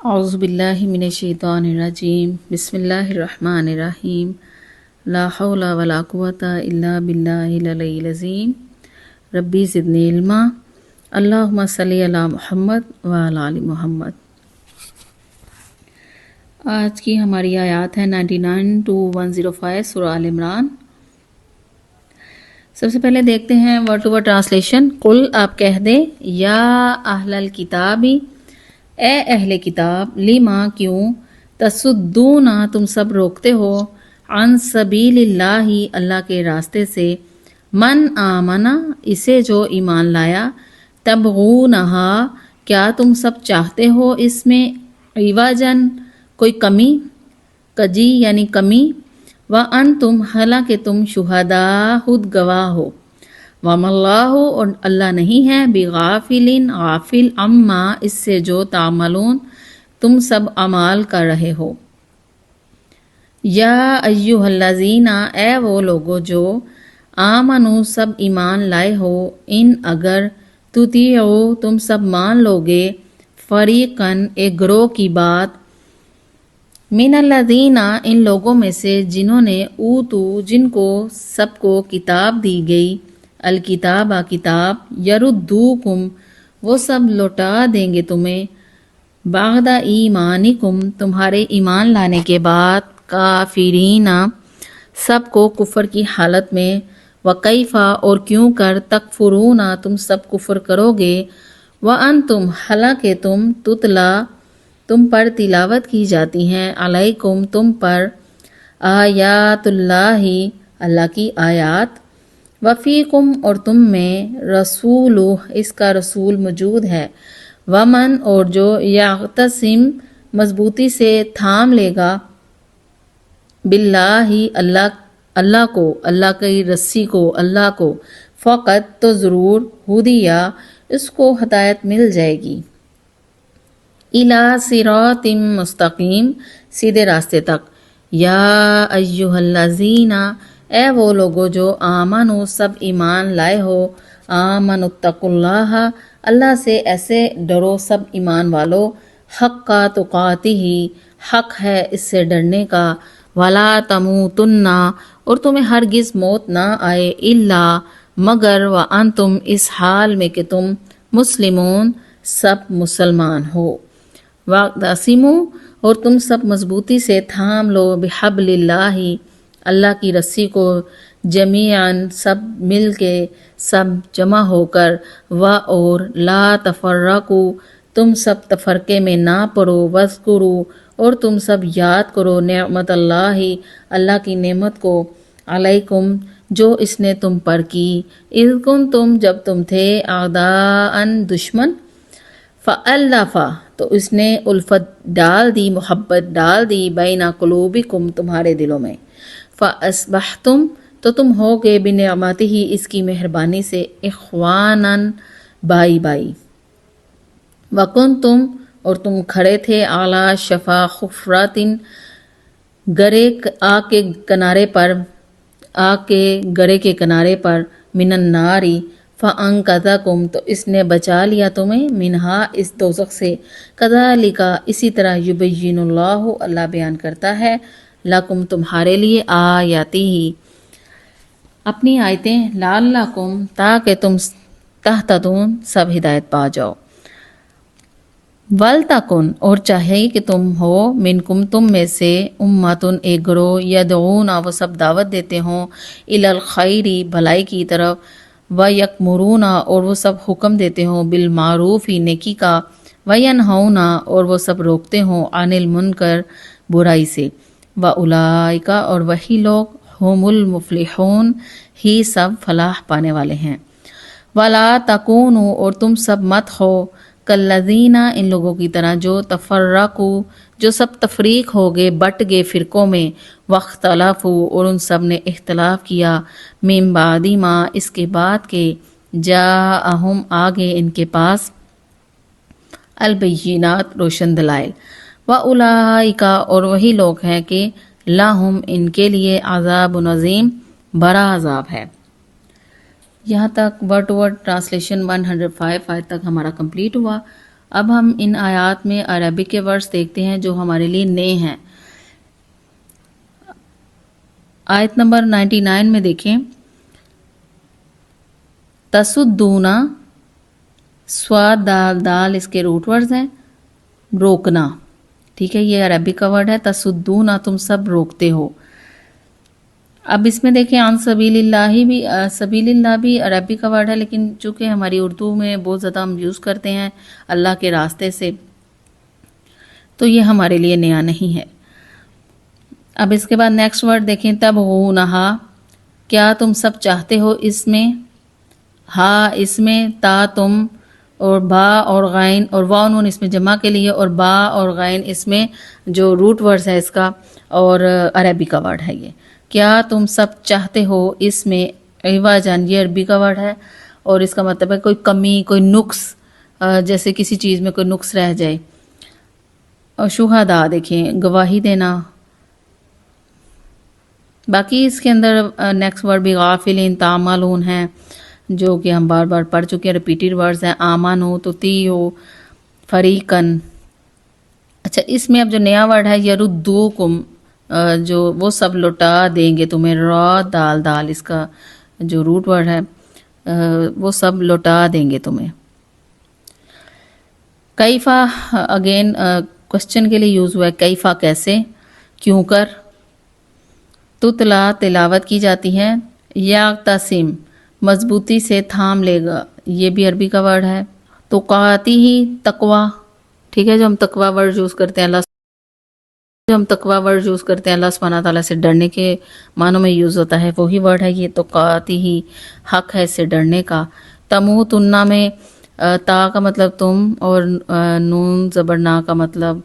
اعوذ باللہ من الشیطان الرجیم بسم اللہ الرحمن الرحیم لا حول ولا قوة الا باللہ العلی العظیم ربی زدنی علما اللہم صلی علی محمد وعلی آل محمد۔ آج کی ہماری آیات ہے 99 to 105 سورہ آل عمران۔ سب سے پہلے دیکھتے ہیں ورڈ ٹو ورڈ ٹرانسلیشن۔ قل آپ کہہ دیں، یا اہل الکتابی اے اہل کتاب، لما کیوں، تصدون تم سب روکتے ہو، عن سبیل اللہ اللہ کے راستے سے، من آمنا اسے جو ایمان لایا، تبغونہا کیا تم سب چاہتے ہو اس میں، عوجن کوئی کمی، کجی یعنی کمی، وانتم حالانکہ تم شہداء خود گواہ ہو، وما اللہ اور اللہ نہیں ہے بغافل غافل عما اس سے جو تعملون تم سب اعمال کر رہے ہو۔ یا ایھا الذین اے وہ لوگو جو آمنو سب ایمان لائے ہو، ان اگر تطیعو تم سب مان لوگے، فریقاً ایک گروہ کی بات، من الذین ان لوگوں میں سے جنہوں نے اوتو جن کو سب کو کتاب دی گئی، الکتاب کتاب، یردوکم وہ سب لوٹا دیں گے تمہیں، بعد ایمانکم تمہارے ایمان لانے کے بعد، کافرین سب کو کفر کی حالت میں، وکیفا اور کیوں کر، تکفرون تم سب کفر کرو گے، وانتم حالانکہ تم تتلا تم پر تلاوت کی جاتی ہیں، علیکم تم پر، آیات اللہ اللہ کی آیات، وفیکم اور تم میں، رسول اس کا رسول موجود ہے، ومن اور جو یعتصم مضبوطی سے تھام لے گا، باللہ اللہ کو، اللہ کی رسی کو، اللہ کو، فقط تو ضرور، ہدیہ اس کو ہدایت مل جائے گی، الی صراط مستقیم سیدھے راستے تک۔ یا ایھا الذین اے وہ لوگو جو آمنو سب ایمان لائے ہو، آمنوا اتقوا اللہ اللہ سے ایسے ڈرو سب ایمان والو، حق تقاتہ حق ہے اس سے ڈرنے کا، ولا تموتن اور تمہیں ہرگز موت نہ آئے، الا مگر، وانتم اس حال میں کہ تم مسلمون سب مسلمان ہو، واعتصموا اور تم سب مضبوطی سے تھام لو، بحبل اللہ اللہ کی رسی کو، جمیعاً سب مل کے، سب جمع ہو کر، اور لا تفرقوا تم سب تفرقے میں نہ پڑو، واذکروا اور تم سب یاد کرو، نعمت اللہ اللہ کی نعمت کو، علیکم جو اس نے تم پر کی، اذ کنتم جب تم تھے، اعداء دشمن، فألف تو اس نے الفت ڈال دی، محبت ڈال دی، بین قلوبکم تمہارے دلوں میں، فاصبحتم تو تم ہو گے، بنعمتہ اس کی مہربانی سے، اخوانا بائی بائی، وکنتم اور تم کھڑے تھے، اعلی شفا حفرۃ گرے آگ کے کنارے پر، آگ کے گرے کے کنارے پر، من النار فانقذکم تو اس نے بچا لیا تمہیں، منہا اس دوزخ سے، کذالک اسی طرح، یبین اللہ اللہ بیان کرتا ہے، لکم تمہارے لیے، آیاتہ اپنی آیتیں، لعلکم تاکہ تم تہتدون سب ہدایت پا جاؤ، ولتکن اور چاہیے کہ تم ہو، منکم تم میں سے، امتن ایک گروہ، یدعون وہ سب دعوت دیتے ہوں، الی الخیر بھلائی کی طرف، ویکمرون اور وہ سب حکم دیتے ہوں، بالمعروف نیکی کا، وینہون اور وہ سب روکتے ہوں، عن المنکر برائی سے، واولئک اور وہی لوگ، ہم المفلحون ہی سب فلاح پانے والے ہیں، ولا تکونوا اور تم سب مت ہو، کالذین ان لوگوں کی طرح، جو تفرقوا جو سب تفریق ہو گئے، بٹ گئے فرقوں میں، واختلفوا اور ان سب نے اختلاف کیا، من بعد ما اس کے بعد کہ، جاءہم آگے ان کے پاس، البینات روشن دلائل، واولئک اور وہی لوگ ہیں کہ، لہم ان کے لیے، عذاب عظیم بڑا عذاب ہے۔ یہاں تک ورڈ ٹو ورڈ ٹرانسلیشن 105 آیت تک ہمارا کمپلیٹ ہوا۔ اب ہم ان آیات میں عربک کے ورڈز دیکھتے ہیں جو ہمارے لیے نئے ہیں. آیت نمبر 99 میں دیکھیں، تصدونا، سواد دال دال اس کے روٹ ورڈز ہیں، روکنا. ٹھیک ہے، یہ عربی کا ورڈ ہے تصدونا، تم سب روکتے ہو. اب اس میں دیکھیں عن سبیل اللہ بھی، سبیل اللہ بھی عربی کا ورڈ ہے، لیکن چونکہ ہماری اردو میں بہت زیادہ ہم یوز کرتے ہیں اللہ کے راستے سے، تو یہ ہمارے لیے نیا نہیں ہے. اب اس کے بعد نیکسٹ ورڈ دیکھیں، تبغونہا، کیا تم سب چاہتے ہو اس میں، ہا اس میں، تا تم، اور با اور غین اور واو نون اس میں جمع کے لیے، اور با اور غین اس میں جو روٹ ورڈز ہے اس کا، اور عربی کا ورڈ ہے یہ. کیا تم سب چاہتے ہو اس میں، عوجن، یہ عربی کا ورڈ ہے اور اس کا مطلب ہے کوئی کمی، کوئی نقص، جیسے کسی چیز میں کوئی نقص رہ جائے. اور شہداء دیکھیں، گواہی دینا. باقی اس کے اندر نیکسٹ ورڈ بھی غافلین، تعملون ہیں، جو کہ ہم بار بار پڑھ چکے ہیں، ریپیٹڈ ورڈز ہیں. آمن ہو تو تی ہو، فریقن. اچھا، اس میں اب جو نیا ورڈ ہے یردوکم، جو وہ سب لوٹا دیں گے تمہیں، را دال دال اس کا جو روٹ ورڈ ہے، وہ سب لوٹا دیں گے تمہیں. کیفا اگین کوشچن کے لیے یوز ہوا ہے، کیفا کیسے، کیوں کر. تتلا تلاوت کی جاتی ہے، یا تسیم مضبوطی سے تھام لے گا، یہ بھی عربی کا ورڈ ہے. تقاتی ہی تقوی، ٹھیک ہے، جو ہم تقوی ورڈ یوز کرتے ہیں اللہ سبحانہ تعالیٰ سے ڈرنے کے معنوں میں یوز ہوتا ہے، وہی ورڈ ہے یہ. تقاتی ہی حق ہے اس سے ڈرنے کا. تموتن میں تا کا مطلب تم، اور نون زبر نا کا مطلب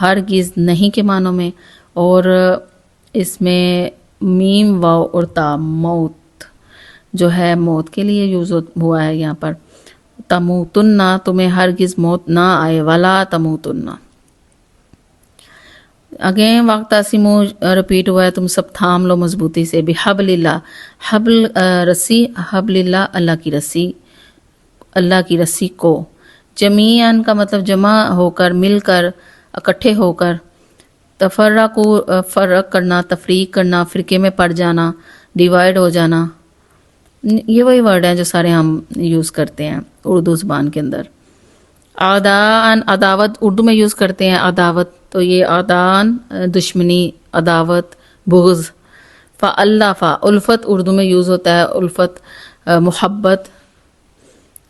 ہرگز نہیں کے معنوں میں، اور اس میں میم واو اور تا، موت جو ہے موت کے لیے یوز ہوا ہے یہاں پر. تموتن، تمہیں ہرگز موت نہ آئے، ولا تموتن. اگین وقت تاسمو رپیٹ ہوا ہے، تم سب تھام لو مضبوطی سے. بحبل اللہ، حبل رسی، حبل اللہ اللہ کی رسی، اللہ کی رسی کو. جمیعاً کا مطلب جمع ہو کر، مل کر، اکٹھے ہو کر. تفرق کو فرق کرنا، تفریق کرنا، فرقے میں پڑ جانا، ڈیوائیڈ ہو جانا. یہ وہی ورڈ ہیں جو سارے ہم یوز کرتے ہیں اردو زبان کے اندر. عداءً، عداوت اردو میں یوز کرتے ہیں عداوت، تو یہ عداءً دشمنی، عداوت، بغض. فالف، الفت اردو میں یوز ہوتا ہے، الفت محبت.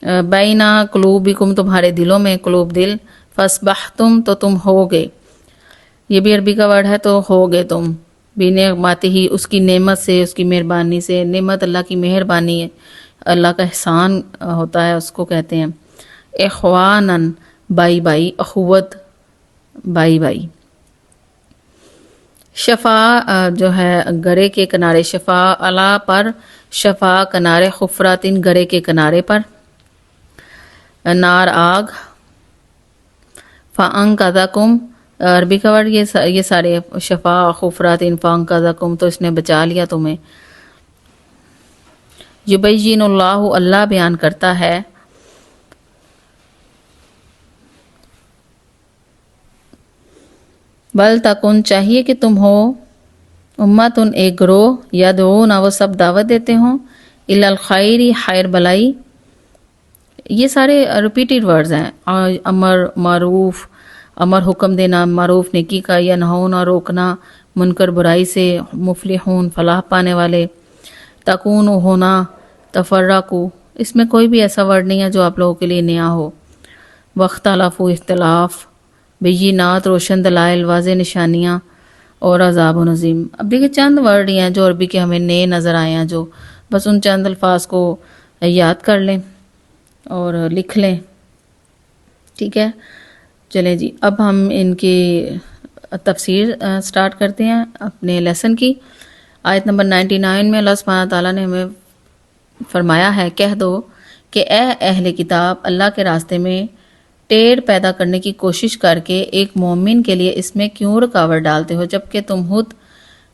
بینا قلوبکم، تمہارے دلوں میں، قلوب دل. فاصبحتم، تو تم ہوگے، یہ بھی عربی کا ورڈ ہے، تو ہوگے تم. بنعمتہ ہی، اس کی نعمت سے، اس کی مہربانی سے. نعمت اللہ کی مہربانی ہے، اللہ کا احسان ہوتا ہے، اس کو کہتے ہیں. اخوانن، بائی بائی، اخوت بائی بائی. شفا جو ہے گرے کے کنارے، شفا علا پر، شفا کنارے، خفراتن گرے کے کنارے پر. نار آگ. فانقذکم، عربی کا ورڈ یہ سارے شفا خفراتن فانقذکم، تو اس نے بچا لیا تمہیں. یبین اللہ، اللہ بیان کرتا ہے. بل تکن، چاہیے کہ تم ہو، امتن ایک گروہ، یدعون، وہ سب دعوت دیتے ہوں، الی الخیر، خیر بلائی. یہ سارے ریپیٹڈ ورڈز ہیں. امر معروف، امر حکم دینا، معروف نیکی کا، ینہون روکنا، منکر برائی سے، مفلحون فلاح پانے والے. تکون ہونا، تفرقو، اس میں کوئی بھی ایسا ورڈ نہیں ہے جو آپ لوگوں کے لیے نیا ہو. واختلافو، اختلاف. بینات، روشن دلائل، واضح نشانیاں، اور عذاب و نظیم. اب دیکھیں چند ورڈ ہی ہیں جو عربی کے ہمیں نئے نظر آئے ہیں، جو بس ان چند الفاظ کو یاد کر لیں اور لکھ لیں. ٹھیک ہے، چلیں جی، اب ہم ان کی تفسیر سٹارٹ کرتے ہیں اپنے لیسن کی. آیت نمبر 99 میں اللہ سبحانہ تعالیٰ نے ہمیں فرمایا ہے، کہہ دو کہ اے اہل کتاب، اللہ کے راستے میں ٹیڑھ پیدا کرنے کی کوشش کر کے ایک مومن کے لیے اس میں کیوں رکاوٹ ڈالتے ہو، جبکہ تم خود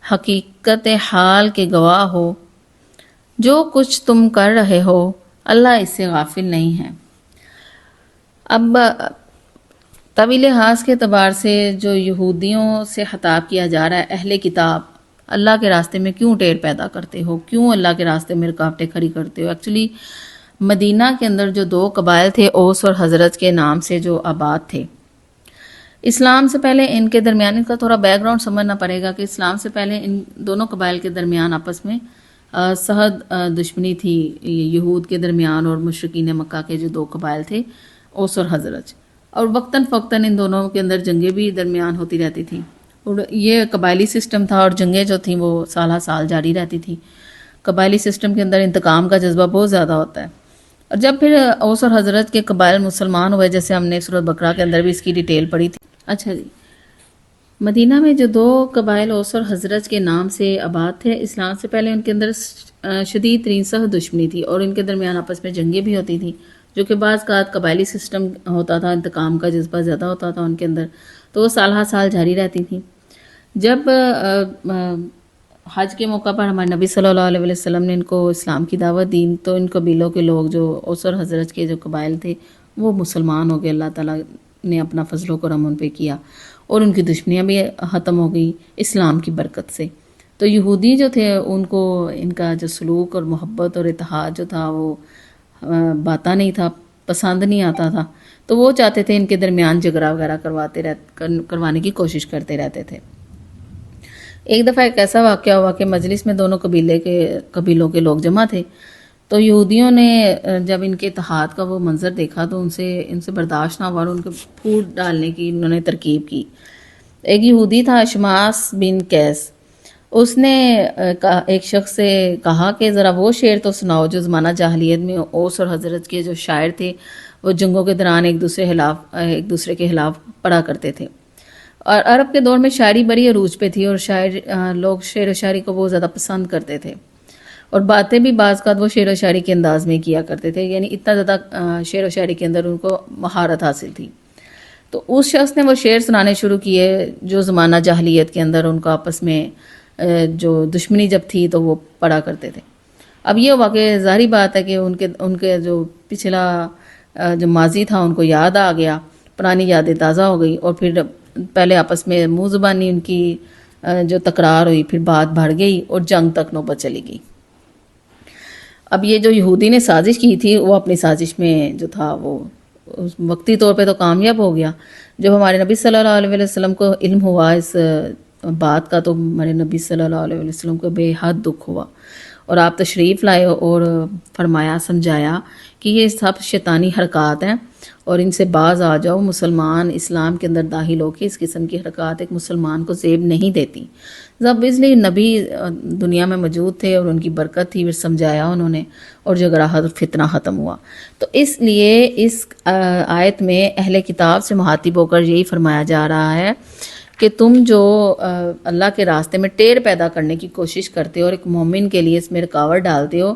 حقیقت حال کے گواہ ہو. جو کچھ تم کر رہے ہو اللہ اس سے غافل نہیں ہے. اب طویل لحاظ کے اعتبار سے جو یہودیوں سے خطاب کیا جا رہا ہے، اہل کتاب اللہ کے راستے میں کیوں ٹیڑھ پیدا کرتے ہو، کیوں اللہ کے راستے میں رکاوٹیں کھڑی کرتے ہو. ایکچولی مدینہ کے اندر جو دو قبائل تھے، اوس اور حضرت کے نام سے جو آباد تھے، اسلام سے پہلے ان کے درمیان، ان کا تھوڑا بیک گراؤنڈ سمجھنا پڑے گا کہ اسلام سے پہلے ان دونوں قبائل کے درمیان آپس میں سخت دشمنی تھی، یہود کے درمیان اور مشرکین مکہ کے جو دو قبائل تھے، اوس اور حضرت. اور وقتاً فوقتاً ان دونوں کے اندر جنگیں بھی درمیان ہوتی رہتی تھیں، اور یہ قبائلی سسٹم تھا، اور جنگیں جو تھیں وہ سالہ سال جاری رہتی تھیں. قبائلی سسٹم کے اندر انتقام کا جذبہ بہت زیادہ ہوتا ہے. اور جب پھر اوس اور حضرت کے قبائل مسلمان ہوئے، جیسے ہم نے سورۃ بقرہ کے اندر بھی اس کی ڈیٹیل پڑھی تھی. اچھا جی، مدینہ میں جو دو قبائل اوس اور حضرت کے نام سے آباد تھے، اسلام سے پہلے ان کے اندر شدید ترین سخت دشمنی تھی، اور ان کے درمیان آپس میں جنگیں بھی ہوتی تھیں، جو کہ بعض کا قبائلی سسٹم ہوتا تھا، انتقام کا جذبہ زیادہ ہوتا تھا ان کے اندر، تو وہ سال ہر سال جاری رہتی تھیں. جب حج کے موقع پر ہمارے نبی صلی اللہ علیہ وسلم نے ان کو اسلام کی دعوت دی، تو ان قبیلوں کے لوگ جو اوس اور حضرت کے جو قبائل تھے وہ مسلمان ہو گئے. اللہ تعالیٰ نے اپنا فضل و کرم ان پہ کیا، اور ان کی دشمنیاں بھی ختم ہو گئی اسلام کی برکت سے. تو یہودی جو تھے ان کو ان کا جو سلوک اور محبت اور اتحاد جو تھا وہ باتا نہیں تھا، پسند نہیں آتا تھا، تو وہ چاہتے تھے ان کے درمیان جھگڑا وغیرہ کروانے کی کوشش کرتے رہتے تھے. ایک دفعہ ایک ایسا واقعہ ہوا کہ مجلس میں دونوں قبیلوں کے لوگ جمع تھے، تو یہودیوں نے جب ان کے اتحاد کا وہ منظر دیکھا تو ان سے برداشت نہ ہوا، اور ان کو پھوٹ ڈالنے کی انہوں نے ترکیب کی. ایک یہودی تھا شماس بن قیس، اس نے ایک شخص سے کہا کہ ذرا وہ شعر تو سناؤ جو زمانہ جاہلیت میں اوس اور حضرت کے جو شاعر تھے وہ جنگوں کے دوران ایک دوسرے کے خلاف پڑھا کرتے تھے. اور عرب کے دور میں شاعری بڑی عروج پہ تھی، اور لوگ شعر و شاعری کو بہت زیادہ پسند کرتے تھے، اور باتیں بھی بعض کا وہ شعر و شاعری کے انداز میں کیا کرتے تھے، یعنی اتنا زیادہ شعر و شاعری کے اندر ان کو مہارت حاصل تھی. تو اس شخص نے وہ شعر سنانے شروع کیے جو زمانہ جاہلیت کے اندر ان کو آپس میں جو دشمنی جب تھی تو وہ پڑھا کرتے تھے. اب یہ ہوا کہ ظاہری بات ہے کہ ان کے جو پچھلا جو ماضی تھا ان کو یاد آ گیا، پرانی یادیں تازہ ہو گئی، اور پھر پہلے آپس میں منہ زبانی ان کی جو تکرار ہوئی، پھر بات بڑھ گئی اور جنگ تک نوبت چلی گئی. اب یہ جو یہودی نے سازش کی تھی وہ اپنی سازش میں جو تھا وہ وقتی طور پہ تو کامیاب ہو گیا. جب ہمارے نبی صلی اللہ علیہ وسلم کو علم ہوا اس بات کا، تو ہمارے نبی صلی اللہ علیہ وسلم کو بے حد دکھ ہوا، اور آپ تشریف لائے اور فرمایا، سمجھایا کہ یہ سب شیطانی حرکات ہیں اور ان سے باز آ جاؤ. مسلمان اسلام کے اندر داخل ہو کے اس قسم کی حرکات ایک مسلمان کو زیب نہیں دیتی. جب اس لیے نبی دنیا میں موجود تھے اور ان کی برکت تھی، پھر سمجھایا انہوں نے، اور جھگڑا فتنہ ختم ہوا. تو اس لیے اس آیت میں اہل کتاب سے مخاطب ہو کر یہی فرمایا جا رہا ہے کہ تم جو اللہ کے راستے میں ٹیڑھ پیدا کرنے کی کوشش کرتے ہو اور ایک مومن کے لیے اس میں رکاوٹ ڈالتے ہو،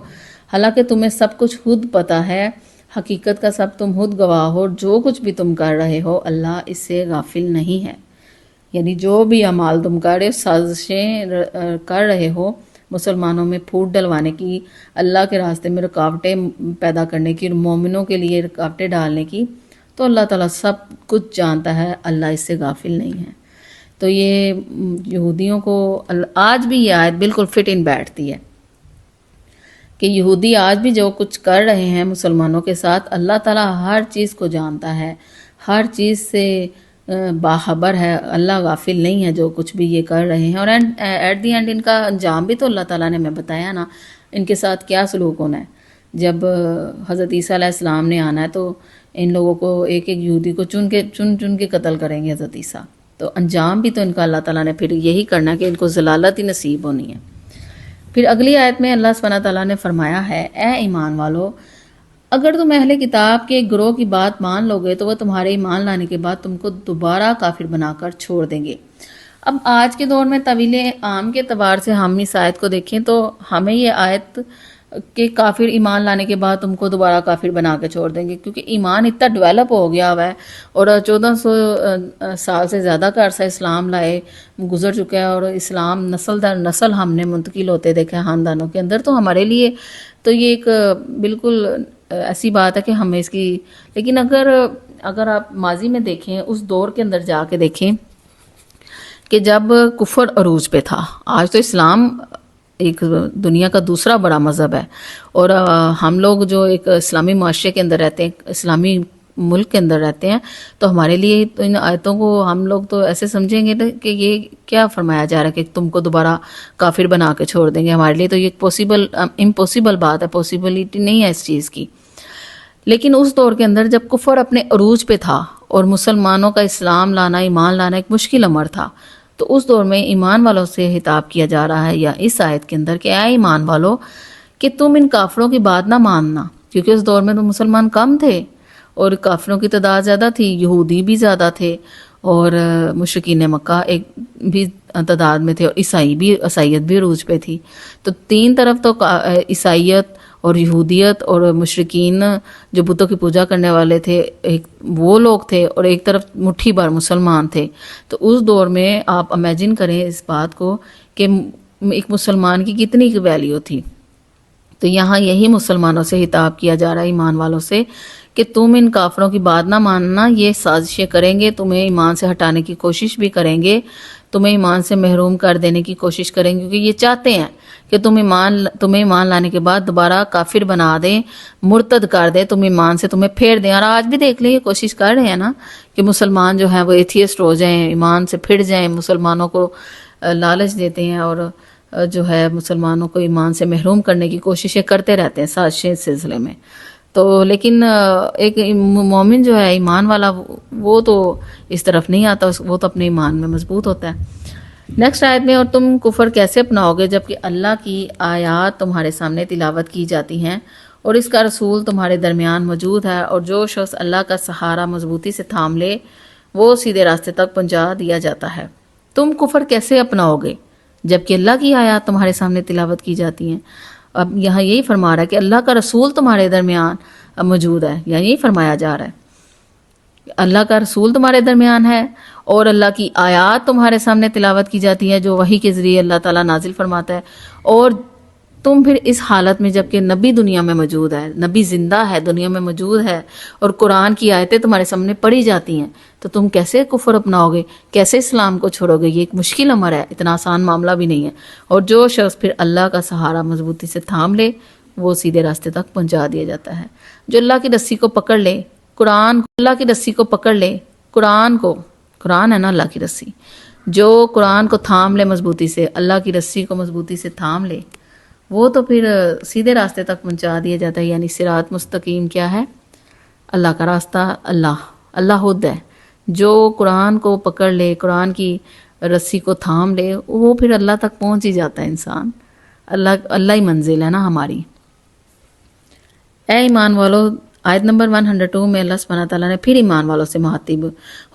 حالانکہ تمہیں سب کچھ خود پتہ ہے، حقیقت کا سب تم خود گواہ ہو، جو کچھ بھی تم کر رہے ہو اللہ اس سے غافل نہیں ہے. یعنی جو بھی اعمال تم کر رہے ہو، سازشیں کر رہے ہو مسلمانوں میں پھوٹ ڈلوانے کی، اللہ کے راستے میں رکاوٹیں پیدا کرنے کی، اور مومنوں کے لیے رکاوٹیں ڈالنے کی، تو اللہ تعالیٰ سب کچھ جانتا ہے، اللہ اس سے غافل نہیں ہے. تو یہ یہودیوں کو آج بھی یہ آیت بالکل فٹ ان بیٹھتی ہے کہ یہودی آج بھی جو کچھ کر رہے ہیں مسلمانوں کے ساتھ، اللہ تعالیٰ ہر چیز کو جانتا ہے، ہر چیز سے باخبر ہے، اللہ غافل نہیں ہے جو کچھ بھی یہ کر رہے ہیں. اور ایٹ دی اینڈ ان کا انجام بھی تو اللہ تعالیٰ نے ہمیں بتایا نا، ان کے ساتھ کیا سلوک ہونا ہے. جب حضرت عیسیٰ علیہ السلام نے آنا ہے تو ان لوگوں کو ایک ایک یہودی کو چن کے قتل کریں گے حضرت عیسیٰ. تو انجام بھی تو ان کا اللہ تعالیٰ نے پھر یہی کرنا کہ ان کو ضلالت ہی نصیب ہونی ہے. پھر اگلی آیت میں اللہ سبحانہ تعالیٰ نے فرمایا ہے، اے ایمان والو، اگر تم اہل کتاب کے ایک گروہ کی بات مان لو گے تو وہ تمہارے ایمان لانے کے بعد تم کو دوبارہ کافر بنا کر چھوڑ دیں گے. اب آج کے دور میں طویل عام کے اعتبار سے ہم اس آیت کو دیکھیں تو ہمیں یہ آیت کہ کافر ایمان لانے کے بعد تم کو دوبارہ کافر بنا کے چھوڑ دیں گے، کیونکہ ایمان اتنا ڈیولپ ہو گیا ہوا ہے، اور 1400 سال سے زیادہ کا عرصہ اسلام لائے گزر چکا ہے، اور اسلام نسل در نسل ہم نے منتقل ہوتے دیکھا ہے خاندانوں کے اندر. تو ہمارے لیے تو یہ ایک بالکل ایسی بات ہے کہ ہمیں اس کی، لیکن اگر آپ ماضی میں دیکھیں، اس دور کے اندر جا کے دیکھیں کہ جب کفر عروج پہ تھا، آج تو اسلام ایک دنیا کا دوسرا بڑا مذہب ہے، اور ہم لوگ جو ایک اسلامی معاشرے کے اندر رہتے ہیں، اسلامی ملک کے اندر رہتے ہیں، تو ہمارے لیے تو ان آیتوں کو ہم لوگ تو ایسے سمجھیں گے کہ یہ کیا فرمایا جا رہا ہے کہ تم کو دوبارہ کافر بنا کے چھوڑ دیں گے. ہمارے لیے تو یہ امپوسیبل بات ہے، پاسبلٹی نہیں ہے اس چیز کی. لیکن اس دور کے اندر جب کفر اپنے عروج پہ تھا اور مسلمانوں کا اسلام لانا، ایمان لانا ایک مشکل امر تھا، تو اس دور میں ایمان والوں سے خطاب کیا جا رہا ہے یا اس آیت کے اندر کہ اے ایمان والو کہ تم ان کافروں کی بات نہ ماننا، کیونکہ اس دور میں تو مسلمان کم تھے اور کافروں کی تعداد زیادہ تھی، یہودی بھی زیادہ تھے اور مشرکین مکہ ایک بھی تعداد میں تھے، اور عیسائیت بھی عروج پہ تھی. تو تین طرف تو عیسائیت اور یہودیت اور مشرکین جو بتوں کی پوجا کرنے والے تھے، ایک وہ لوگ تھے، اور ایک طرف مٹھی بھر مسلمان تھے. تو اس دور میں آپ امیجن کریں اس بات کو کہ ایک مسلمان کی کتنی ویلیو تھی. تو یہاں یہی مسلمانوں سے خطاب کیا جا رہا ہے، ایمان والوں سے، کہ تم ان کافروں کی بات نہ ماننا، یہ سازشیں کریں گے، تمہیں ایمان سے ہٹانے کی کوشش بھی کریں گے، تمہیں ایمان سے محروم کر دینے کی کوشش کریں گے، کیونکہ یہ چاہتے ہیں کہ تمہیں ایمان لانے کے بعد دوبارہ کافر بنا دیں، مرتد کر دیں، تم ایمان سے تمہیں پھیر دیں. اور آج بھی دیکھ لیں یہ کوشش کر رہے ہیں نا کہ مسلمان جو ہیں وہ ایتھیسٹ ہو جائیں، ایمان سے پھر جائیں، مسلمانوں کو لالچ دیتے ہیں اور جو ہے مسلمانوں کو ایمان سے محروم کرنے کی کوششیں کرتے رہتے ہیں سازشیں اس سلسلے میں. تو لیکن ایک مومن جو ہے ایمان والا وہ تو اس طرف نہیں آتا، وہ تو اپنے ایمان میں مضبوط ہوتا ہے. نیکسٹ آیت میں، اور تم کفر کیسے اپناؤ گے جبکہ اللہ کی آیات تمہارے سامنے تلاوت کی جاتی ہیں اور اس کا رسول تمہارے درمیان موجود ہے، اور جو شخص اللہ کا سہارا مضبوطی سے تھام لے وہ سیدھے راستے تک پہنچا دیا جاتا ہے. تم کفر کیسے اپناؤ گے جبکہ اللہ کی آیات تمہارے سامنے تلاوت کی جاتی ہیں. اب یہاں یہی فرما رہا ہے کہ اللہ کا رسول تمہارے درمیان موجود ہے، یہاں یہی فرمایا جا رہا ہے اللہ کا رسول تمہارے درمیان ہے اور اللہ کی آیات تمہارے سامنے تلاوت کی جاتی ہے جو وحی کے ذریعے اللہ تعالیٰ نازل فرماتا ہے. اور تم پھر اس حالت میں جبکہ نبی دنیا میں موجود ہے، نبی زندہ ہے، دنیا میں موجود ہے، اور قرآن کی آیتیں تمہارے سامنے پڑھی جاتی ہیں، تو تم کیسے کفر اپناؤ گے، کیسے اسلام کو چھوڑو گے؟ یہ ایک مشکل امر ہے، اتنا آسان معاملہ بھی نہیں ہے. اور جو شخص پھر اللہ کا سہارا مضبوطی سے تھام لے وہ سیدھے راستے تک پہنچا دیا جاتا ہے. جو اللہ کی رسی کو پکڑ لے، اللہ کی رسی کو پکڑ لے، قرآن ہے نا اللہ کی رسی، جو قرآن کو تھام لے مضبوطی سے، اللہ کی رسی کو مضبوطی سے تھام لے، وہ تو پھر سیدھے راستے تک پہنچا دیا جاتا ہے. یعنی صراط مستقیم کیا ہے؟ اللہ کا راستہ، اللہ خود ہے. جو قرآن کو پکڑ لے، قرآن کی رسی کو تھام لے، وہ پھر اللہ تک پہنچ ہی جاتا ہے انسان. اللہ ہی منزل ہے نا ہماری. اے ایمان والو، آیت نمبر 102 میں اللہ سبحانہ تعالیٰ نے پھر ایمان والوں سے مخاطب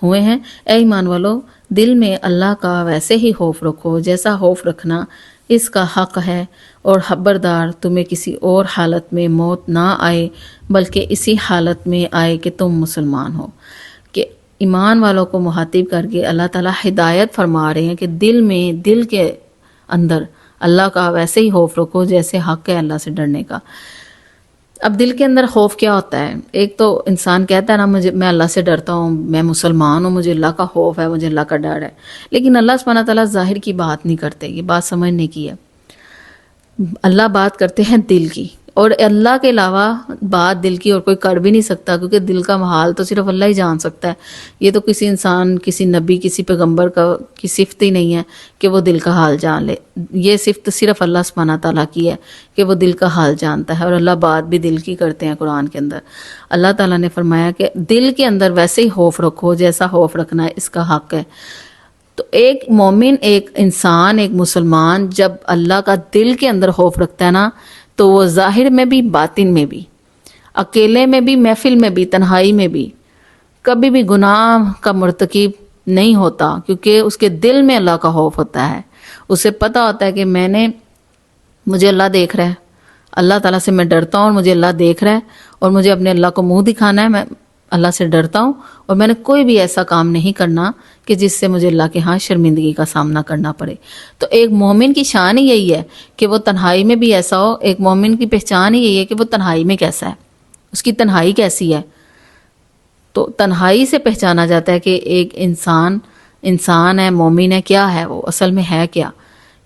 ہوئے ہیں. اے ایمان والو، دل میں اللہ کا ویسے ہی خوف رکھو جیسا خوف رکھنا اس کا حق ہے، اور خبردار تمہیں کسی اور حالت میں موت نہ آئے بلکہ اسی حالت میں آئے کہ تم مسلمان ہو. کہ ایمان والوں کو مخاطب کر کے اللہ تعالیٰ ہدایت فرما رہے ہیں کہ دل کے اندر اللہ کا ویسے ہی خوف رکھو جیسے حق ہے اللہ سے ڈرنے کا. اب دل کے اندر خوف کیا ہوتا ہے؟ ایک تو انسان کہتا ہے نا میں اللہ سے ڈرتا ہوں، میں مسلمان ہوں، مجھے اللہ کا خوف ہے، مجھے اللہ کا ڈر ہے. لیکن اللہ سبحانہ تعالیٰ ظاہر کی بات نہیں کرتے، یہ بات سمجھنے کی ہے. اللہ بات کرتے ہیں دل کی، اور اللہ کے علاوہ بات دل کی اور کوئی کر بھی نہیں سکتا، کیونکہ دل کا حال تو صرف اللہ ہی جان سکتا ہے. یہ تو کسی انسان، کسی نبی، کسی پیغمبر کی صفت ہی نہیں ہے کہ وہ دل کا حال جان لے. یہ صفت صرف اللہ سبحانہ تعالیٰ کی ہے کہ وہ دل کا حال جانتا ہے، اور اللہ بات بھی دل کی کرتے ہیں. قرآن کے اندر اللہ تعالیٰ نے فرمایا کہ دل کے اندر ویسے ہی خوف رکھو جیسا خوف رکھنا ہے اس کا حق ہے. تو ایک مومن، ایک انسان، ایک مسلمان جب اللہ کا دل کے اندر خوف رکھتا ہے نا، تو وہ ظاہر میں بھی، باطن میں بھی، اکیلے میں بھی، محفل میں بھی، تنہائی میں بھی کبھی بھی گناہ کا مرتکب نہیں ہوتا، کیونکہ اس کے دل میں اللہ کا خوف ہوتا ہے. اسے پتہ ہوتا ہے کہ مجھے اللہ دیکھ رہا ہے، اللہ تعالیٰ سے میں ڈرتا ہوں اور مجھے اللہ دیکھ رہا ہے، اور مجھے اپنے اللہ کو منہ دکھانا ہے. میں اللہ سے ڈرتا ہوں اور میں نے کوئی بھی ایسا کام نہیں کرنا کہ جس سے مجھے اللہ کے ہاں شرمندگی کا سامنا کرنا پڑے. تو ایک مومن کی شان ہی یہی ہے کہ وہ تنہائی میں بھی ایسا ہو. ایک مومن کی پہچان ہی یہی ہے کہ وہ تنہائی میں کیسا ہے، اس کی تنہائی کیسی ہے. تو تنہائی سے پہچانا جاتا ہے کہ ایک انسان ہے، مومن ہے، کیا ہے وہ اصل میں ہے کیا.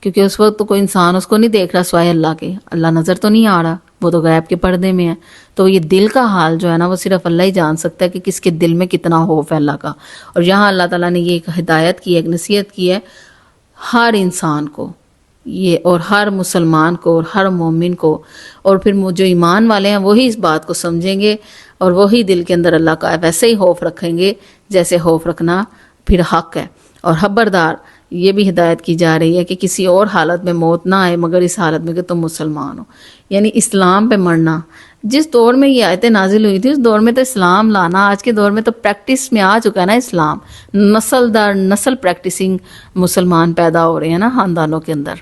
کیونکہ اس وقت تو کوئی انسان اس کو نہیں دیکھ رہا سوائے اللہ کے، اللہ نظر تو نہیں آ رہا، وہ تو غیب کے پردے میں ہے. تو یہ دل کا حال جو ہے نا وہ صرف اللہ ہی جان سکتا ہے کہ کس کے دل میں کتنا خوف ہے اللہ کا. اور یہاں اللہ تعالیٰ نے یہ ایک ہدایت کی ہے، ایک نصیحت کی ہے ہر انسان کو یہ، اور ہر مسلمان کو اور ہر مومن کو. اور پھر جو ایمان والے ہیں وہی اس بات کو سمجھیں گے اور وہی دل کے اندر اللہ کا ویسے ہی خوف رکھیں گے جیسے خوف رکھنا پھر حق ہے. اور خبردار یہ بھی ہدایت کی جا رہی ہے کہ کسی اور حالت میں موت نہ آئے مگر اس حالت میں کہ تم مسلمان ہو، یعنی اسلام پہ مرنا. جس دور میں یہ آیتیں نازل ہوئی تھی اس دور میں تو اسلام لانا، آج کے دور میں تو پریکٹس میں آ چکا ہے نا اسلام. نسل در نسل پریکٹسنگ مسلمان پیدا ہو رہے ہیں نا خاندانوں کے اندر.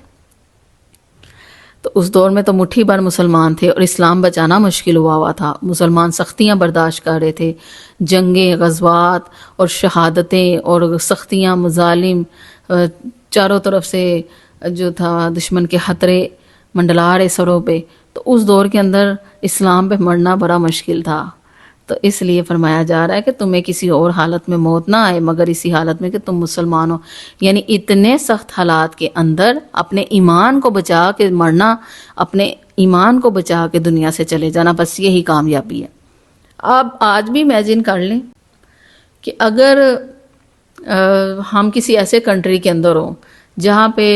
تو اس دور میں تو مٹھی بھر مسلمان تھے اور اسلام بچانا مشکل ہوا تھا. مسلمان سختیاں برداشت کر رہے تھے، جنگیں، غزوات اور شہادتیں اور سختیاں، مظالم، چاروں طرف سے جو تھا دشمن کے خطرے منڈلا رہے سروں پہ. تو اس دور کے اندر اسلام پہ مرنا بڑا مشکل تھا. تو اس لیے فرمایا جا رہا ہے کہ تمہیں کسی اور حالت میں موت نہ آئے مگر اسی حالت میں کہ تم مسلمان ہو. یعنی اتنے سخت حالات کے اندر اپنے ایمان کو بچا کے مرنا، اپنے ایمان کو بچا کے دنیا سے چلے جانا، بس یہی کامیابی ہے. آپ آج بھی امیجن کر لیں کہ اگر ہم کسی ایسے کنٹری کے اندر ہوں جہاں پہ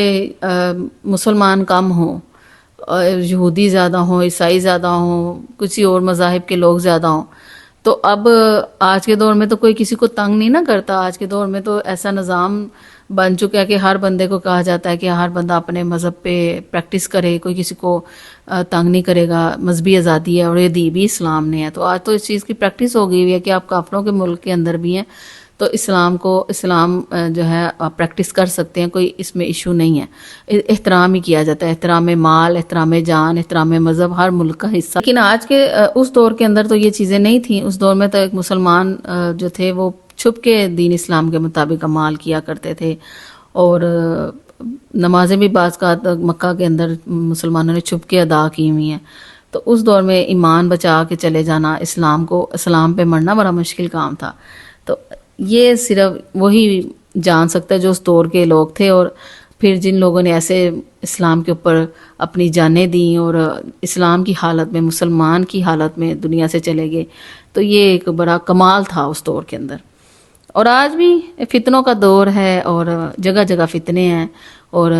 مسلمان کم ہوں، یہودی زیادہ ہوں، عیسائی زیادہ ہوں، کسی اور مذاہب کے لوگ زیادہ ہوں، تو اب آج کے دور میں تو کوئی کسی کو تنگ نہیں نہ کرتا. آج کے دور میں تو ایسا نظام بن چکا ہے کہ ہر بندے کو کہا جاتا ہے کہ ہر بندہ اپنے مذہب پہ پریکٹس کرے، کوئی کسی کو تنگ نہیں کرے گا. مذہبی آزادی ہے اور یہ دی بھی اسلام نے ہے. تو آج تو اس چیز کی پریکٹس ہو گئی ہوئی ہے کہ آپ کافروں کے ملک کے اندر بھی ہیں تو اسلام جو ہے آپ پریکٹس کر سکتے ہیں، کوئی اس میں ایشو نہیں ہے. احترام ہی کیا جاتا ہے، احترام مال، احترام جان، احترام مذہب ہر ملک کا حصہ. لیکن آج کے اس دور کے اندر تو یہ چیزیں نہیں تھیں. اس دور میں تو ایک مسلمان جو تھے وہ چھپ کے دین اسلام کے مطابق عمال کیا کرتے تھے، اور نمازیں بھی بعض کا مکہ کے اندر مسلمانوں نے چھپ کے ادا کی ہوئی ہیں. تو اس دور میں ایمان بچا کے چلے جانا، اسلام پہ مرنا بڑا مشکل کام تھا. تو یہ صرف وہی جان سکتا ہے جو اس دور کے لوگ تھے. اور پھر جن لوگوں نے ایسے اسلام کے اوپر اپنی جانیں دیں اور اسلام کی حالت میں، مسلمان کی حالت میں دنیا سے چلے گئے، تو یہ ایک بڑا کمال تھا اس دور کے اندر. اور آج بھی فتنوں کا دور ہے اور جگہ جگہ فتنے ہیں اور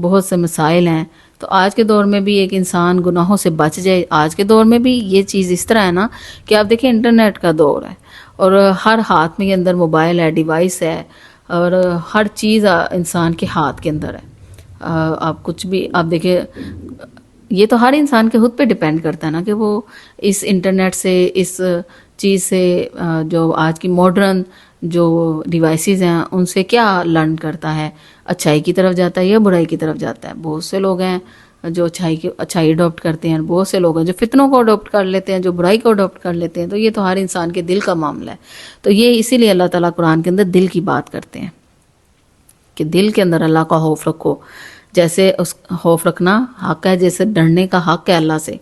بہت سے مسائل ہیں. تو آج کے دور میں بھی ایک انسان گناہوں سے بچ جائے. آج کے دور میں بھی یہ چیز اس طرح ہے نا کہ آپ دیکھیں انٹرنیٹ کا دور ہے اور ہر ہاتھ میں کے اندر موبائل ہے، ڈیوائس ہے، اور ہر چیز انسان کے ہاتھ کے اندر ہے. آپ کچھ بھی آپ دیکھیں، یہ تو ہر انسان کے خود پہ ڈیپینڈ کرتا ہے نا کہ وہ اس انٹرنیٹ سے، اس چیز سے، جو آج کی ماڈرن جو ڈیوائسز ہیں ان سے کیا لرن کرتا ہے، اچھائی کی طرف جاتا ہے یا برائی کی طرف جاتا ہے. بہت سے لوگ ہیں جو اچھائی اڈاپٹ کرتے ہیں، بہت سے لوگ ہیں جو فتنوں کو اڈاپٹ کر لیتے ہیں، جو برائی کو اڈاپٹ کر لیتے ہیں. تو یہ تو ہر انسان کے دل کا معاملہ ہے. تو یہ اسی لیے اللہ تعالیٰ قرآن کے اندر دل کی بات کرتے ہیں کہ دل کے اندر اللہ کا خوف رکھو. جیسے اس خوف رکھنا حق ہے، جیسے ڈرنے کا حق ہے اللہ سے،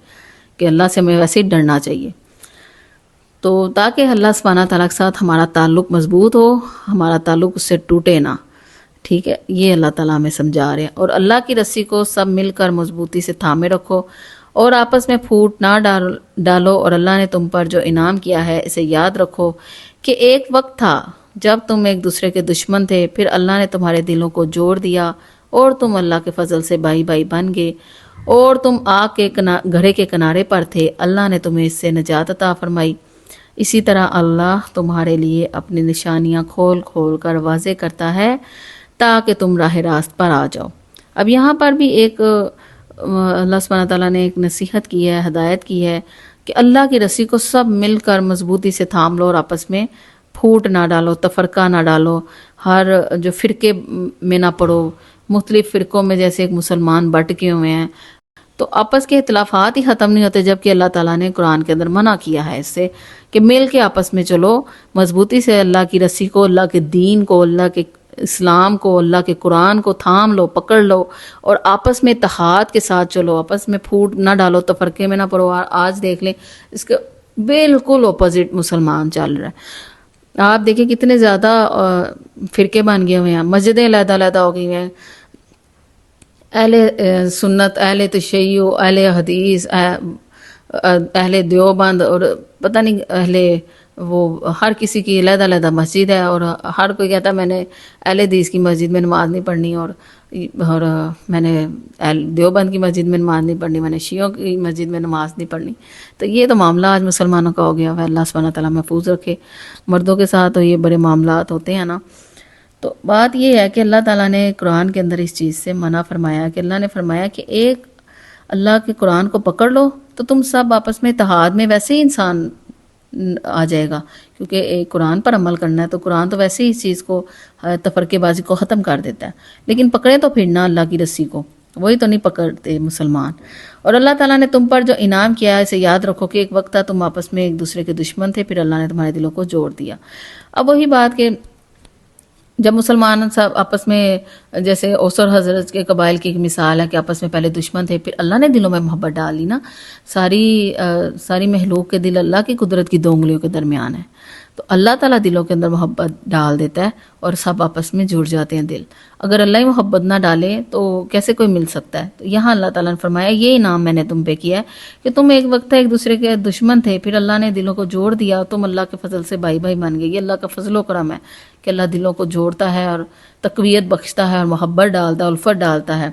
کہ اللہ سے ہمیں ویسے ہی ڈرنا چاہیے. تو تاکہ اللہ سبحانہ تعالیٰ کے ساتھ ہمارا تعلق مضبوط ہو، ہمارا تعلق اس سے ٹوٹے نہ. ٹھیک ہے، یہ اللہ تعالیٰ ہمیں سمجھا رہے ہیں. اور اللہ کی رسی کو سب مل کر مضبوطی سے تھامے رکھو اور آپس میں پھوٹ نہ ڈالو. اور اللہ نے تم پر جو انعام کیا ہے اسے یاد رکھو کہ ایک وقت تھا جب تم ایک دوسرے کے دشمن تھے، پھر اللہ نے تمہارے دلوں کو جوڑ دیا اور تم اللہ کے فضل سے بھائی بھائی بن گئے. اور تم آگ کے گھڑے کے کنارے پر تھے، اللہ نے تمہیں اس سے نجات عطا فرمائی. اسی طرح اللہ تمہارے لیے اپنی نشانیاں کھول کھول کر واضح کرتا ہے تاکہ تم راہ راست پر آ جاؤ. اب یہاں پر بھی ایک اللہ سبحانہ تعالیٰ نے ایک نصیحت کی ہے، ہدایت کی ہے کہ اللہ کی رسی کو سب مل کر مضبوطی سے تھام لو اور آپس میں پھوٹ نہ ڈالو، تفرقہ نہ ڈالو، ہر جو فرقے میں نہ پڑو. مختلف فرقوں میں جیسے ایک مسلمان بٹ کے ہوئے ہیں، تو آپس کے اختلافات ہی ختم نہیں ہوتے، جبکہ اللہ تعالیٰ نے قرآن کے اندر منع کیا ہے اس سے کہ مل کے آپس میں چلو مضبوطی سے، اللہ کی رسی کو، اللہ کے دین کو، اللہ کے اسلام کو، اللہ کے قرآن کو تھام لو، پکڑ لو اور آپس میں اتحاد کے ساتھ چلو، آپس میں پھوٹ نہ ڈالو، تفرقے میں نہ پڑو. آج دیکھ لیں اس کے بالکل اپوزٹ مسلمان چل رہا ہے. آپ دیکھیں کتنے زیادہ فرقے بن گئے ہوئے ہیں, مسجدیں علیحدہ علیحدہ ہو گئی ہیں, اہل سنت, اہل تشیع, اہل حدیث, اہل دیوبند, اور پتہ نہیں اہل وہ, ہر کسی کی علیحدہ علیحدہ مسجد ہے, اور ہر کوئی کہتا ہے میں نے اہل حدیث کی مسجد میں نماز نہیں پڑھنی, اور میں نے دیوبند کی مسجد میں نماز نہیں پڑھنی, میں نے شیعوں کی مسجد میں نماز نہیں پڑھنی. تو یہ تو معاملہ آج مسلمانوں کا ہو گیا ہے. اللہ سبحانہ تعالیٰ محفوظ رکھے. مردوں کے ساتھ تو یہ بڑے معاملات ہوتے ہیں نا. تو بات یہ ہے کہ اللہ تعالیٰ نے قرآن کے اندر اس چیز سے منع فرمایا, کہ اللہ نے فرمایا کہ ایک اللہ کے قرآن کو پکڑ لو تو تم سب آپس میں اتحاد میں ویسے ہی انسان آ جائے گا, کیونکہ ایک قرآن پر عمل کرنا ہے. تو قرآن تو ویسے ہی اس چیز کو, تفرقے بازی کو ختم کر دیتا ہے. لیکن پکڑیں تو پھر نہ اللہ کی رسی کو, وہی تو نہیں پکڑتے مسلمان. اور اللہ تعالیٰ نے تم پر جو انعام کیا ہے اسے یاد رکھو کہ ایک وقت تھا تم آپس میں ایک دوسرے کے دشمن تھے, پھر اللہ نے تمہارے دلوں کو جوڑ دیا. اب وہی بات کہ جب مسلمان سب آپس میں, جیسے اوس اور حضرت کے قبائل کی ایک مثال ہے کہ آپس میں پہلے دشمن تھے, پھر اللہ نے دلوں میں محبت ڈال لی نا. ساری مخلوق کے دل اللہ کی قدرت کی 2 انگلیوں کے درمیان ہے. تو اللہ تعالیٰ دلوں کے اندر محبت ڈال دیتا ہے اور سب آپس میں جڑ جاتے ہیں دل. اگر اللہ ہی محبت نہ ڈالے تو کیسے کوئی مل سکتا ہے. تو یہاں اللہ تعالیٰ نے فرمایا یہ انعام میں نے تم پہ کیا ہے کہ تم ایک وقت ایک دوسرے کے دشمن تھے, پھر اللہ نے دلوں کو جوڑ دیا, تم اللہ کے فضل سے بھائی بھائی بن گئے. یہ اللہ کا فضل و کرم ہے کہ اللہ دلوں کو جوڑتا ہے اور تقویت بخشتا ہے اور محبت ڈالتا ہے, الفت ڈالتا ہے.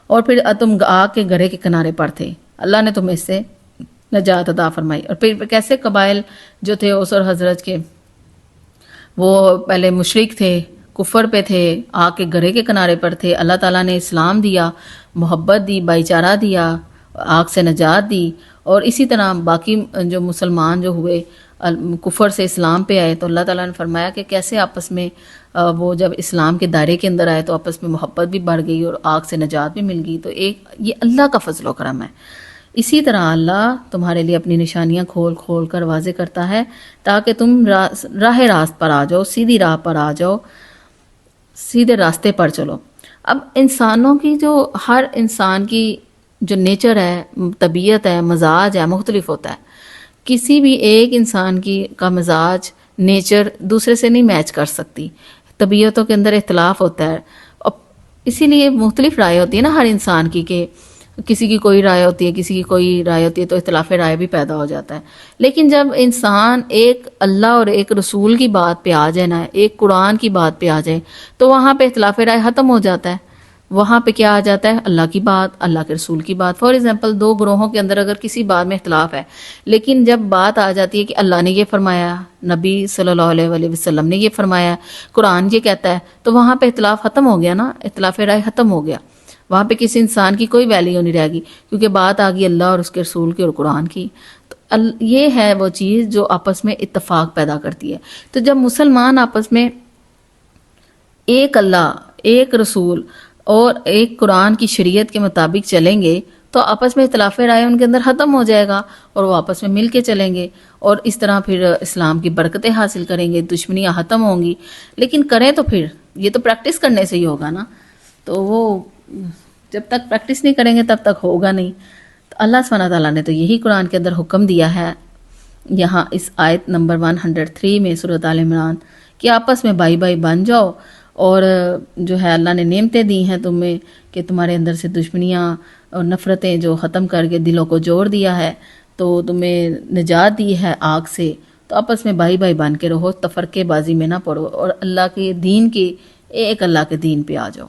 اور پھر تم آگ کے گڑھے کے کنارے پر تھے, اللہ نے تمہیں اس سے نجات عطا فرمائی. اور پھر کیسے قبائل جو تھے اوس اور حضرت کے, وہ پہلے مشرک تھے, کفر پہ تھے, آگ کے گڑھے کے کنارے پر تھے. اللہ تعالیٰ نے اسلام دیا, محبت دی, بھائی چارہ دیا, آگ سے نجات دی. اور اسی طرح باقی جو مسلمان جو ہوئے کفر سے اسلام پہ آئے, تو اللہ تعالیٰ نے فرمایا کہ کیسے آپس میں وہ جب اسلام کے دائرے کے اندر آئے تو آپس میں محبت بھی بڑھ گئی اور آگ سے نجات بھی مل گئی. تو یہ اللہ کا فضل و کرم ہے. اسی طرح اللہ تمہارے لیے اپنی نشانیاں کھول کھول کر واضح کرتا ہے تاکہ تم راہ راست پر آ جاؤ, سیدھی راہ پر آ جاؤ, سیدھے راستے پر چلو. اب انسانوں کی ہر انسان کی جو نیچر ہے, طبیعت ہے, مزاج ہے, مختلف ہوتا ہے. کسی بھی ایک انسان کا مزاج, نیچر دوسرے سے نہیں میچ کر سکتی. طبیعتوں کے اندر اختلاف ہوتا ہے, اسی لیے مختلف رائے ہوتی ہے نا ہر انسان کی, کہ کسی کی کوئی رائے ہوتی ہے, کسی کی کوئی رائے ہوتی ہے, تو اختلاف رائے بھی پیدا ہو جاتا ہے. لیکن جب انسان ایک اللہ اور ایک رسول کی بات پہ آ جائے نا, ایک قرآن کی بات پہ آ جائے, تو وہاں پہ اختلاف رائے ختم ہو جاتا ہے. وہاں پہ کیا آ جاتا ہے, اللہ کی بات, اللہ کے رسول کی بات. فار ایگزامپل 2 گروہوں کے اندر اگر کسی بات میں اختلاف ہے, لیکن جب بات آ جاتی ہے کہ اللہ نے یہ فرمایا, نبی صلی اللہ علیہ وسلم نے یہ فرمایا, قرآن یہ کہتا ہے, تو وہاں پہ اختلاف ختم ہو گیا نا, اختلاف رائے ختم ہو گیا. وہاں پہ کسی انسان کی کوئی ویلیو نہیں رہے گی, کیونکہ بات آ گئی اللہ اور اس کے رسول کی اور قرآن کی. تو یہ ہے وہ چیز جو آپس میں اتفاق پیدا کرتی ہے. تو جب مسلمان آپس میں ایک اللہ, ایک رسول اور ایک قرآن کی شریعت کے مطابق چلیں گے, تو آپس میں اختلاف رائے ان کے اندر ختم ہو جائے گا اور وہ آپس میں مل کے چلیں گے, اور اس طرح پھر اسلام کی برکتیں حاصل کریں گے, دشمنیاں ختم ہوں گی. لیکن کریں تو پھر یہ تو پریکٹس کرنے سے ہی ہوگا نا. تو وہ جب تک پریکٹس نہیں کریں گے تب تک ہوگا نہیں. تو اللہ سبحانہ تعالیٰ نے تو یہی قرآن کے اندر حکم دیا ہے یہاں اس آیت نمبر 103 میں سورۃ آل عمران, کہ آپس میں بھائی بھائی بن جاؤ. اور جو ہے اللہ نے نعمتیں دی ہیں تمہیں کہ تمہارے اندر سے دشمنیاں اور نفرتیں جو ختم کر کے دلوں کو جوڑ دیا ہے, تو تمہیں نجات دی ہے آگ سے. تو آپس میں بھائی بھائی بن کے رہو, تفرقے بازی میں نہ پڑو, اور اللہ کے دین کی, ایک اللہ کے دین پہ آ جاؤ.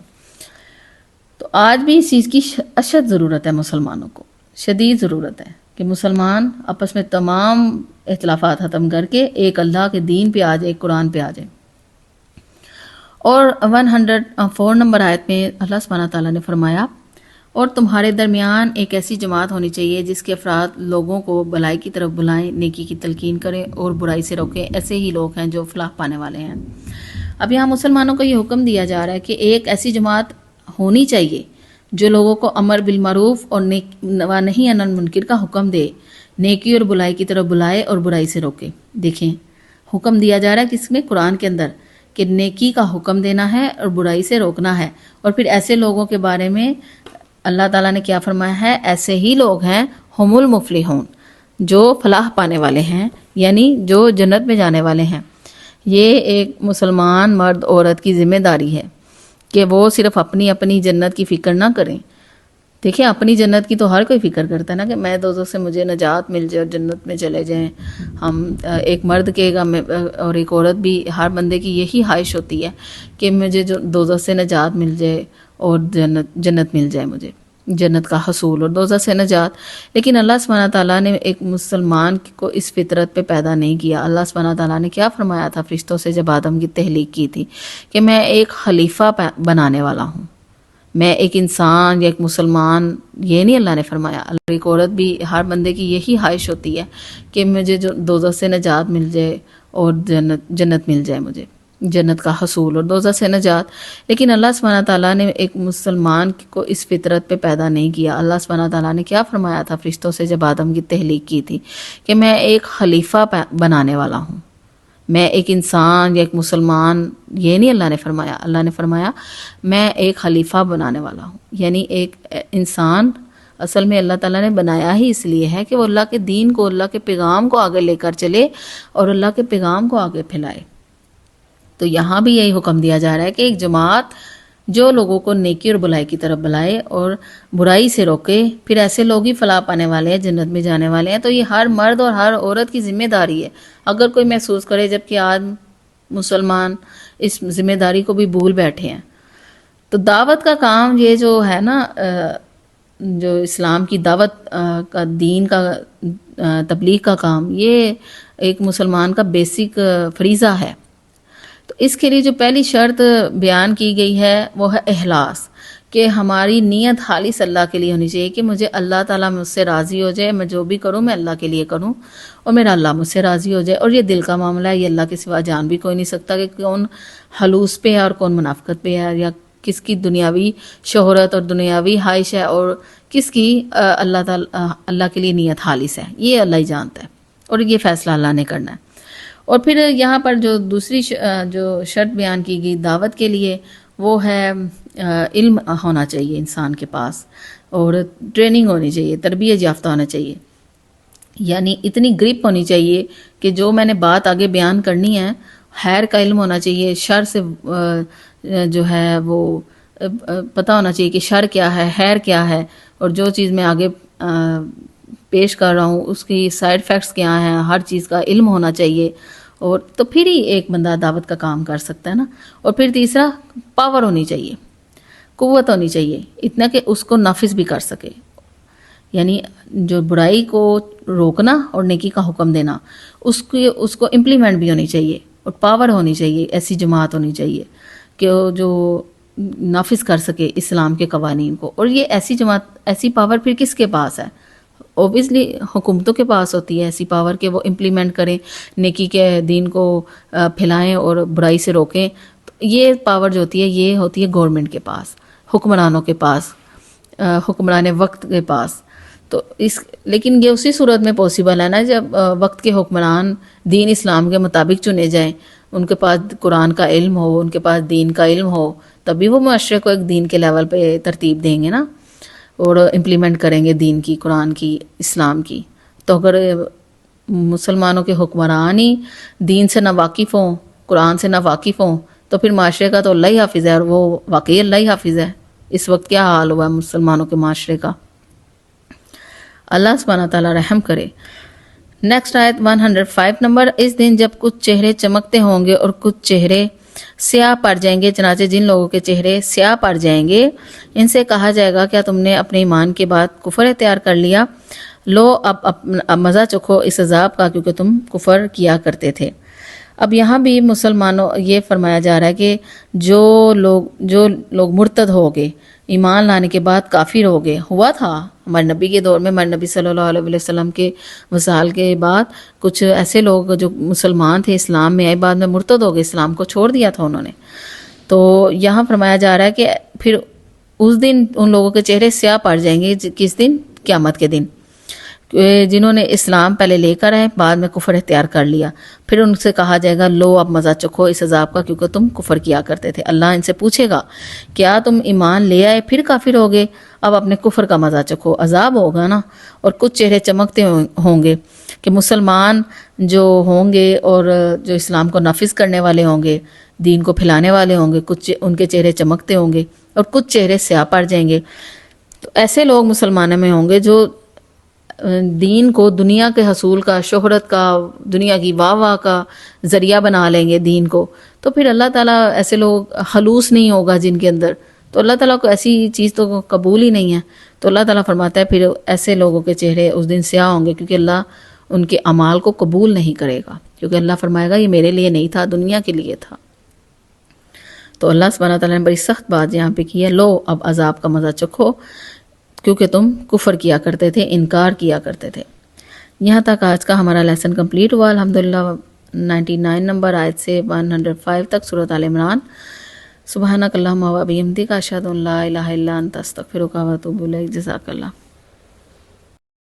تو آج بھی اس چیز کی اشد ضرورت ہے مسلمانوں کو, شدید ضرورت ہے کہ مسلمان آپس میں تمام اختلافات ختم کر کے ایک اللہ کے دین پہ آ جائے, ایک قرآن پہ آ جائے. اور 104 نمبر آیت میں اللہ سبحانہ تعالیٰ نے فرمایا, اور تمہارے درمیان ایک ایسی جماعت ہونی چاہیے جس کے افراد لوگوں کو بھلائی کی طرف بلائیں, نیکی کی تلقین کریں اور برائی سے روکیں. ایسے ہی لوگ ہیں جو فلاح پانے والے ہیں. اب یہاں مسلمانوں کو یہ حکم دیا جا رہا ہے کہ ایک ایسی جماعت ہونی چاہیے جو لوگوں کو امر بالمعروف اور نہی عن المنکر کا حکم دے, نیکی اور بلائی کی طرف بلائے اور برائی سے روکے. دیکھیں حکم دیا جا رہا ہے کس میں, قرآن کے اندر, کہ نیکی کا حکم دینا ہے اور برائی سے روکنا ہے. اور پھر ایسے لوگوں کے بارے میں اللہ تعالیٰ نے کیا فرمایا ہے, ایسے ہی لوگ ہیں ہم المفلحون, جو فلاح پانے والے ہیں یعنی جو جنت میں جانے والے ہیں. یہ ایک مسلمان مرد عورت کی ذمہ داری ہے کہ وہ صرف اپنی اپنی جنت کی فکر نہ کریں. دیکھیں اپنی جنت کی تو ہر کوئی فکر کرتا ہے نا کہ میں دوزخ سے مجھے نجات مل جائے اور جنت میں چلے جائیں ہم. ایک مرد کہے گا اور ایک عورت بھی، ہر بندے کی یہی خواہش ہوتی ہے کہ مجھے جو دوزخ سے نجات مل جائے اور جنت مل جائے، مجھے جنت کا حصول اور دوزخ سے نجات. لیکن اللہ سبحانہ تعالیٰ نے ایک مسلمان کو اس فطرت پہ پیدا نہیں کیا. اللہ سبحانہ تعالیٰ نے کیا فرمایا تھا فرشتوں سے جب آدم کی تخلیق کی تھی کہ میں ایک خلیفہ بنانے والا ہوں، میں ایک انسان یا ایک مسلمان. یہ نہیں اللہ نے فرمایا. اللہ ایک عورت بھی، ہر بندے کی یہی خواہش ہوتی ہے کہ مجھے جو دوزخ سے نجات مل جائے اور جنت مل جائے، مجھے جنت کا حصول اور دوزخ سے نجات. لیکن اللہ سبحانہ تعالیٰ نے ایک مسلمان کو اس فطرت پہ پیدا نہیں کیا. اللہ سبحانہ تعالیٰ نے کیا فرمایا تھا فرشتوں سے جب آدم کی تخلیق کی تھی کہ میں ایک خلیفہ بنانے والا ہوں، میں ایک انسان یا ایک مسلمان. یہ نہیں اللہ نے فرمایا. اللہ نے فرمایا میں ایک خلیفہ بنانے والا ہوں، یعنی ایک انسان اصل میں اللہ تعالیٰ نے بنایا ہی اس لیے ہے کہ وہ اللہ کے دین کو، اللہ کے پیغام کو آگے لے کر چلے اور اللہ کے پیغام کو آگے پھیلائے. تو یہاں بھی یہی حکم دیا جا رہا ہے کہ ایک جماعت جو لوگوں کو نیکی اور بلائی کی طرف بلائے اور برائی سے روکے، پھر ایسے لوگ ہی فلاح پانے والے ہیں، جنت میں جانے والے ہیں. تو یہ ہر مرد اور ہر عورت کی ذمہ داری ہے. اگر کوئی محسوس کرے جب کہ آج مسلمان اس ذمہ داری کو بھی بھول بیٹھے ہیں، تو دعوت کا کام یہ جو ہے نا، جو اسلام کی دعوت کا، دین کا تبلیغ کا کام، یہ ایک مسلمان کا بیسک فریضہ ہے. تو اس کے لیے جو پہلی شرط بیان کی گئی ہے وہ ہے اخلاص، کہ ہماری نیت خالص اللہ کے لیے ہونی چاہیے کہ مجھے اللہ تعالیٰ مجھ سے راضی ہو جائے، میں جو بھی کروں میں اللہ کے لیے کروں اور میرا اللہ مجھ سے راضی ہو جائے. اور یہ دل کا معاملہ ہے، یہ اللہ کے سوا جان بھی کوئی نہیں سکتا کہ کون خلوص پہ ہے اور کون منافقت پہ ہے، یا کس کی دنیاوی شہرت اور دنیاوی خواہش ہے اور کس کی اللہ کے لیے نیت خالص ہے. یہ اللہ ہی جانتا ہے اور یہ فیصلہ اللہ نے کرنا ہے. اور پھر یہاں پر جو دوسری جو شرط بیان کی گئی دعوت کے لیے وہ ہے علم ہونا چاہیے انسان کے پاس، اور ٹریننگ ہونی چاہیے، تربیت یافتہ ہونا چاہیے. یعنی اتنی گرپ ہونی چاہیے کہ جو میں نے بات آگے بیان کرنی ہے، خیر کا علم ہونا چاہیے، شر سے جو ہے وہ پتہ ہونا چاہیے کہ شر کیا ہے، خیر کیا ہے، اور جو چیز میں آگے پیش کر رہا ہوں اس کی سائیڈ افیکٹس کیا ہیں، ہر چیز کا علم ہونا چاہیے. اور تو پھر ہی ایک بندہ دعوت کا کام کر سکتا ہے نا. اور پھر تیسرا پاور ہونی چاہیے، قوت ہونی چاہیے، اتنا کہ اس کو نافذ بھی کر سکے. یعنی جو برائی کو روکنا اور نیکی کا حکم دینا، اس کو امپلیمنٹ بھی ہونی چاہیے، اور پاور ہونی چاہیے. ایسی جماعت ہونی چاہیے کہ جو نافذ کر سکے اسلام کے قوانین کو. اور یہ ایسی جماعت، ایسی پاور پھر کس کے پاس ہے؟ اوبیسلی حکومتوں کے پاس ہوتی ہے ایسی پاور کہ وہ امپلیمنٹ کریں، نیکی کے دین کو پھیلائیں اور برائی سے روکیں. یہ پاور جو ہوتی ہے یہ ہوتی ہے گورنمنٹ کے پاس، حکمرانوں کے پاس، حکمران وقت کے پاس. تو لیکن یہ اسی صورت میں پاسبل ہے نا جب وقت کے حکمران دین اسلام کے مطابق چنے جائیں، ان کے پاس قرآن کا علم ہو، ان کے پاس دین کا علم ہو، تبھی وہ معاشرے کو ایک دین کے لیول پہ ترتیب دیں گے نا، اور امپلیمنٹ کریں گے دین کی، قرآن کی، اسلام کی. تو اگر مسلمانوں کے حکمران ہی دین سے نہ واقف ہوں، قرآن سے نہ واقف ہوں، تو پھر معاشرے کا تو اللہ ہی حافظ ہے، اور وہ واقعی اللہ ہی حافظ ہے. اس وقت کیا حال ہوا ہے مسلمانوں کے معاشرے کا، اللہ سبحانہ تعالیٰ رحم کرے. نیکسٹ آیت 105 نمبر. اس دن جب کچھ چہرے چمکتے ہوں گے اور کچھ چہرے سیاہ پڑ جائیں گے، چنانچہ جن لوگوں کے چہرے سیاہ پڑ جائیں گے ان سے کہا جائے گا کیا تم نے اپنے ایمان کے بعد کفر اختیار کر لیا؟ لو اب مزہ چکھو اس عذاب کا کیونکہ تم کفر کیا کرتے تھے. اب یہاں بھی مسلمانوں یہ فرمایا جا رہا ہے کہ جو لوگ مرتد ہو گئے، ایمان لانے کے بعد کافر ہو گئے. ہوا تھا ہمارے نبی کے دور میں، ہمارے نبی صلی اللہ علیہ وسلم کے وصال کے بعد کچھ ایسے لوگ جو مسلمان تھے، اسلام میں آئے، بعد میں مرتد ہو گئے، اسلام کو چھوڑ دیا تھا انہوں نے. تو یہاں فرمایا جا رہا ہے کہ پھر اس دن ان لوگوں کے چہرے سیاہ پڑ جائیں گے. کس دن؟ قیامت کے دن. کہ جنہوں نے اسلام پہلے لے کر آئے بعد میں کفر اختیار کر لیا، پھر ان سے کہا جائے گا لو اب مزہ چکھو اس عذاب کا کیونکہ تم کفر کیا کرتے تھے۔ اللہ ان سے پوچھے گا کیا تم ایمان لے آئے پھر کافر ہو گئے، اب اپنے کفر کا مزہ چکھو، عذاب ہوگا نا۔ اور کچھ چہرے چمکتے ہوں گے کہ مسلمان جو ہوں گے اور جو اسلام کو نافذ کرنے والے ہوں گے، دین کو پھیلانے والے ہوں گے، کچھ ان کے چہرے چمکتے ہوں گے اور کچھ چہرے سیاہ پڑ جائیں گے۔ تو ایسے لوگ مسلمانوں میں ہوں گے جو دین کو دنیا کے حصول کا، شہرت کا، دنیا کی واہ واہ کا ذریعہ بنا لیں گے دین کو، تو پھر اللہ تعالیٰ ایسے لوگ خلوص نہیں ہوگا جن کے اندر، تو اللہ تعالیٰ کو ایسی چیز تو قبول ہی نہیں ہے۔ تو اللہ تعالیٰ فرماتا ہے پھر ایسے لوگوں کے چہرے اس دن سیاہ ہوں گے کیونکہ اللہ ان کے اعمال کو قبول نہیں کرے گا، کیونکہ اللہ فرمائے گا یہ میرے لیے نہیں تھا، دنیا کے لیے تھا۔ تو اللہ سبحانہ تعالیٰ نے بڑی سخت بات یہاں پہ کی ہے، لو اب عذاب کا مزہ چکھو کیونکہ تم کفر کیا کرتے تھے، انکار کیا کرتے تھے۔ یہاں تک آج کا ہمارا لیسن کمپلیٹ ہوا الحمدللہ 99 نمبر آیت سے 105 تک سورۃ آل عمران۔ سبحانک اللہم و بحمدک اشہد ان لا الہ الا انت استغفرک و اتوب الیک۔ جزاک اللہ۔